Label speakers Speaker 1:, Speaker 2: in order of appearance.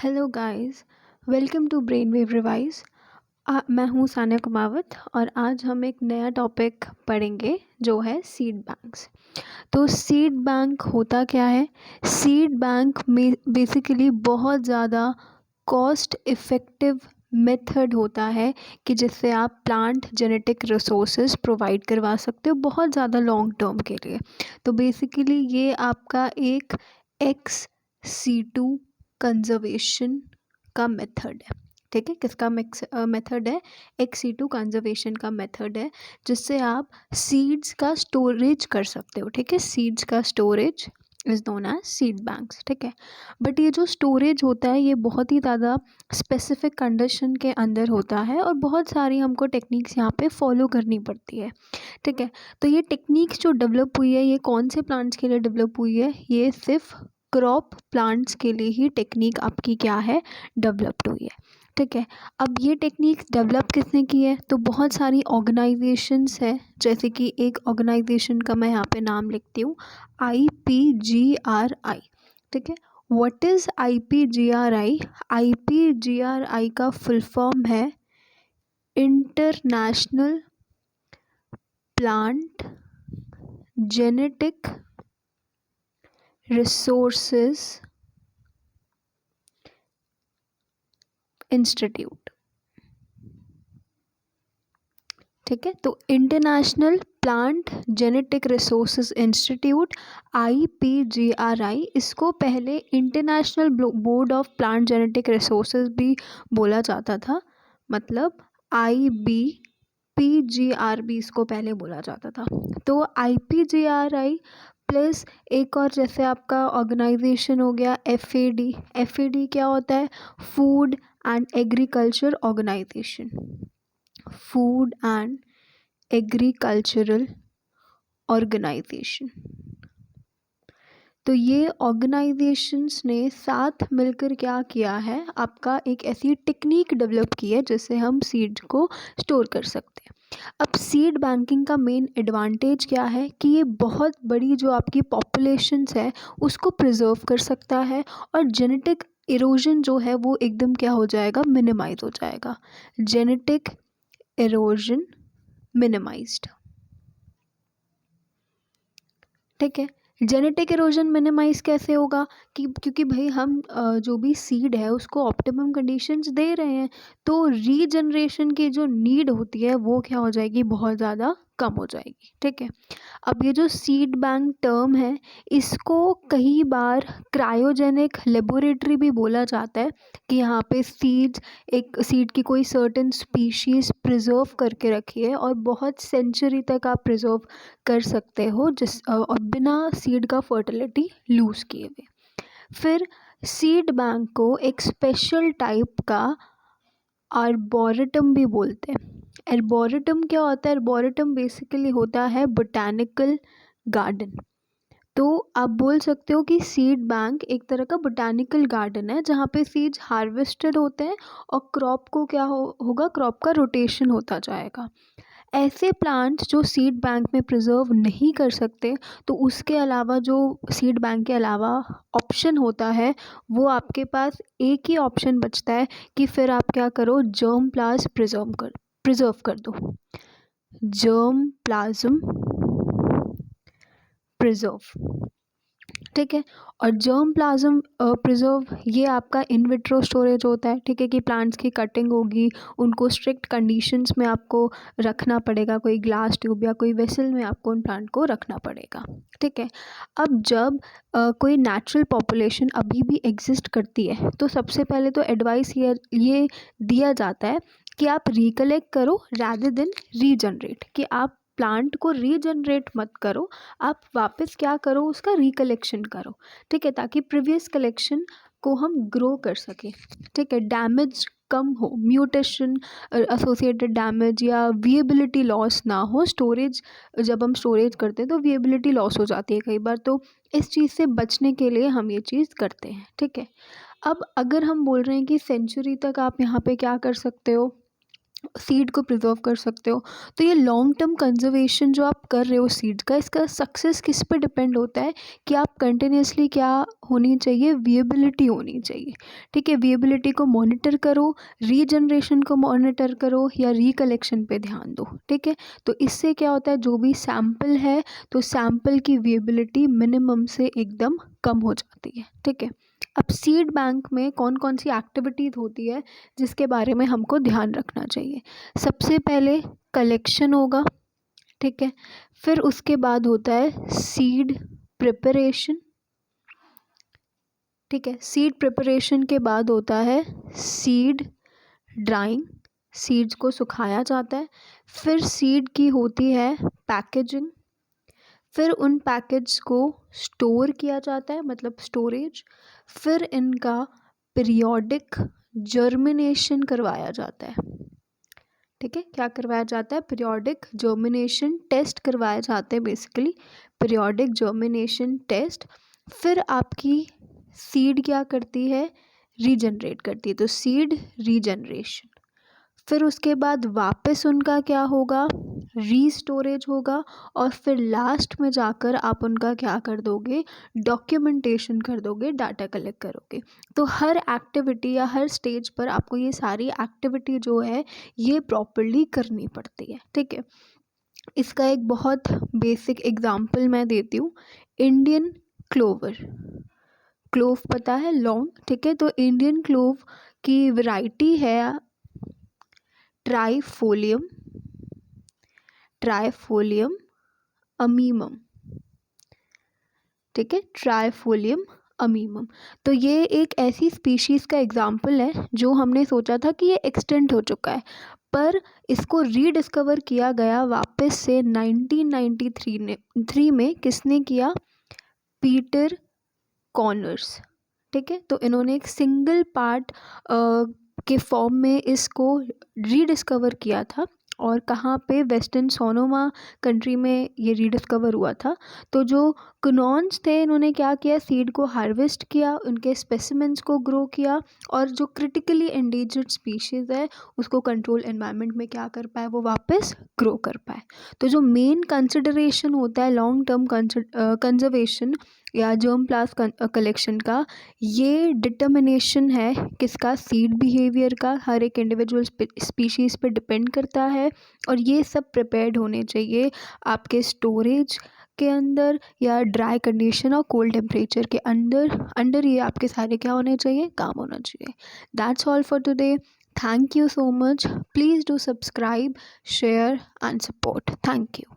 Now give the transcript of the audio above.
Speaker 1: Hello guys, welcome to brain wave revise. मैं हूँ सान्या कुमावत और आज हम एक नया टॉपिक पढ़ेंगे जो है सीड बैंक्स। तो सीड बैंक होता क्या है? सीड बैंक में बेसिकली बहुत ज़्यादा कॉस्ट इफ़ेक्टिव मेथड होता है कि जिससे आप प्लांट जेनेटिक रिसोर्सेज प्रोवाइड करवा सकते हो बहुत ज़्यादा लॉन्ग टर्म के लिए। तो बेसिकली ये आपका एक एक्स सीटू कंजर्वेशन का मेथड है। ठीक है, किसका मेथड है? एक्स सीटू कंजर्वेशन का मेथड है जिससे आप सीड्स का स्टोरेज कर सकते हो। ठीक है, सीड्स का storage is known as seed banks. ठीक है, बट ये जो स्टोरेज होता है ये बहुत ही ज़्यादा स्पेसिफिक कंडीशन के अंदर होता है और बहुत सारी हमको टेक्निक्स यहाँ पे फॉलो करनी पड़ती है। ठीक है, तो ये टेक्निक्स जो डेवलप हुई है ये कौन से प्लांट्स के लिए डेवलप हुई है? ये सिर्फ क्रॉप प्लांट्स के लिए ही टेक्निक आपकी क्या है, डेवलप्ड हुई है। ठीक है, अब ये टेक्निक्स डेवलप किसने की है? तो बहुत सारी ऑर्गेनाइजेशंस है, जैसे कि एक ऑर्गेनाइजेशन का मैं यहाँ पे नाम लिखती हूँ, IPGRI। ठीक है, व्हाट इज़ IPGRI? IPGRI का फुल फॉर्म है international plant genetic resources institute. ठीक है, तो international plant genetic resources institute IPGRI, इसको पहले international board of plant genetic resources भी बोला जाता था। मतलब IBPGRB इसको पहले बोला जाता था। तो IPGRI प्लस एक और जैसे आपका ऑर्गेनाइजेशन हो गया FAD। FAD क्या होता है? Food and agriculture organisation. Food and agricultural organisation. तो ये ऑर्गेनाइजेशंस ने साथ मिलकर क्या किया है, आपका एक ऐसी टेक्निक डेवलप की है जिससे हम सीड को स्टोर कर सकते हैं। अब सीड बैंकिंग का मेन एडवांटेज क्या है कि ये बहुत बड़ी जो आपकी पॉपुलेशंस है उसको प्रिजर्व कर सकता है और जेनेटिक इरोजन जो है वो एकदम क्या हो जाएगा, मिनिमाइज हो जाएगा। Genetic erosion minimised. ठीक है, जेनेटिक इरोजन मिनिमाइज कैसे होगा कि क्योंकि भाई हम जो भी सीड है उसको ऑप्टिमम कंडीशंस दे रहे हैं, तो रीजनरेशन की जो नीड होती है वो क्या हो जाएगी, बहुत ज़्यादा कम हो जाएगी। ठीक है, अब ये जो सीड बैंक टर्म है इसको कई बार क्रायोजेनिक लेबोरेटरी भी बोला जाता है कि यहाँ पे एक सीड की कोई सर्टेन स्पीशीज़ प्रिजर्व करके रखी है और बहुत सेंचुरी तक आप प्रिजर्व कर सकते हो और बिना सीड का फर्टिलिटी लूज़ किए हुए। फिर सीड बैंक को एक स्पेशल टाइप का आर्बोरेटम भी बोलते हैं। आर्बोरेटम क्या होता है? आर्बोरेटम बेसिकली होता है बोटैनिकल गार्डन। तो आप बोल सकते हो कि सीड बैंक एक तरह का बोटैनिकल गार्डन है जहाँ पे सीड्स हार्वेस्टेड होते हैं और क्रॉप को क्या होगा, क्रॉप का रोटेशन होता जाएगा। ऐसे प्लांट्स जो सीड बैंक में प्रिजर्व नहीं कर सकते, तो उसके अलावा जो सीड बैंक के अलावा ऑप्शन होता है वो आपके पास एक ही ऑप्शन बचता है कि फिर आप क्या करो, जर्म प्लाज्म प्रिजर्व कर दो। Germ plasm preserve. ठीक है, और जर्म प्लाज्म प्रिजर्व ये आपका इन विट्रो स्टोरेज होता है। ठीक है, कि प्लांट्स की कटिंग होगी, उनको स्ट्रिक्ट कंडीशंस में आपको रखना पड़ेगा, कोई ग्लास ट्यूब या कोई वेसल में आपको उन प्लांट को रखना पड़ेगा। ठीक है, अब जब कोई नेचुरल पॉपुलेशन अभी भी एग्जिस्ट करती है तो सबसे पहले तो एडवाइस ये दिया जाता है कि आप रिकलेक्ट करो रैदर देन रीजनरेट, कि आप प्लांट को रीजनरेट मत करो, आप वापस क्या करो, उसका रिकलेक्शन करो। ठीक है, ताकि प्रीवियस कलेक्शन को हम ग्रो कर सकें। ठीक है, डैमेज कम हो, म्यूटेशन एसोसिएटेड डैमेज या विएबिलिटी लॉस ना हो। स्टोरेज जब हम स्टोरेज करते हैं तो विएबिलिटी लॉस हो जाती है कई बार, तो इस चीज़ से बचने के लिए हम ये चीज़ करते हैं। ठीक है, अब अगर हम बोल रहे हैं कि सेंचुरी तक आप यहाँ पे क्या कर सकते हो, सीड को प्रिजर्व कर सकते हो। तो ये लॉन्ग टर्म कंजर्वेशन जो आप कर रहे हो सीड का, इसका सक्सेस किस पे डिपेंड होता है कि आप कंटिन्यूसली क्या होनी चाहिए, विएबिलिटी होनी चाहिए। ठीक है, विएबिलिटी को मॉनिटर करो, रीजनरेशन को मॉनिटर करो या रिकलेक्शन पे ध्यान दो। ठीक है, तो इससे क्या होता है, जो भी सैम्पल है तो सैम्पल की विएबिलिटी मिनिमम से एकदम कम हो जाती है। ठीक है, अब सीड बैंक में कौन कौन सी एक्टिविटीज़ होती है जिसके बारे में हमको ध्यान रखना चाहिए। सबसे पहले कलेक्शन होगा। ठीक है, फिर उसके बाद होता है सीड प्रिपरेशन। ठीक है, सीड प्रिपरेशन के बाद होता है सीड ड्राइंग, सीड्स को सुखाया जाता है। फिर सीड की होती है पैकेजिंग, फिर उन पैकेज को स्टोर किया जाता है, मतलब स्टोरेज। फिर इनका पीरियोडिक जर्मिनेशन करवाया जाता है। ठीक है, क्या करवाया जाता है, पीरियोडिक जर्मिनेशन टेस्ट करवाए जाते हैं, बेसिकली पीरियोडिक जर्मिनेशन टेस्ट। फिर आपकी सीड क्या करती है, रीजनरेट करती है, तो सीड रीजनरेशन। फिर उसके बाद वापस उनका क्या होगा, रीस्टोरेज होगा। और फिर लास्ट में जाकर आप उनका क्या कर दोगे, डॉक्यूमेंटेशन कर दोगे, डाटा कलेक्ट करोगे। तो हर एक्टिविटी या हर स्टेज पर आपको ये सारी एक्टिविटी जो है ये प्रॉपरली करनी पड़ती है। ठीक है, इसका एक बहुत बेसिक एग्जांपल मैं देती हूँ। इंडियन क्लोवर, क्लोव पता है, लौंग। ठीक है, तो इंडियन क्लोव की वैरायटी है ट्राइफोलियम, ट्राइफोलियम अमीमम। ठीक है, ट्राइफोलियम अमीमम। तो ये एक ऐसी स्पीशीज़ का एग्जाम्पल है जो हमने सोचा था कि ये एक्सटेंट हो चुका है, पर इसको रीडिस्कवर किया गया वापस से 1993 में। किसने किया, पीटर कॉनर्स। ठीक है, तो इन्होंने एक सिंगल पार्ट के फॉर्म में इसको रीडिस्कवर किया था। और कहाँ पे, वेस्टर्न सोनोमा कंट्री में ये रीडिस्कवर हुआ था। तो जो कनॉन्स थे, इन्होंने क्या किया, सीड को हार्वेस्ट किया, उनके स्पेसिमेंट्स को ग्रो किया, और जो क्रिटिकली एंडेंजर्ड स्पीशीज़ है उसको कंट्रोल एनवायरनमेंट में क्या कर पाए, वो वापस ग्रो कर पाए। तो जो मेन कंसिडरेशन होता है लॉन्ग टर्म कंजर्वेशन या जर्म प्लास कलेक्शन का, ये डिटर्मिनेशन है किसका, सीड बिहेवियर का, हर एक इंडिविजुअल स्पीशीज़ पे डिपेंड करता है। और ये सब प्रिपेयर्ड होने चाहिए आपके स्टोरेज के अंदर या ड्राई कंडीशन और कोल्ड टेम्परेचर के अंदर ये आपके सारे क्या होने चाहिए, काम होना चाहिए। That's all for today. Thank you so much. Please do subscribe, share and support. Thank you.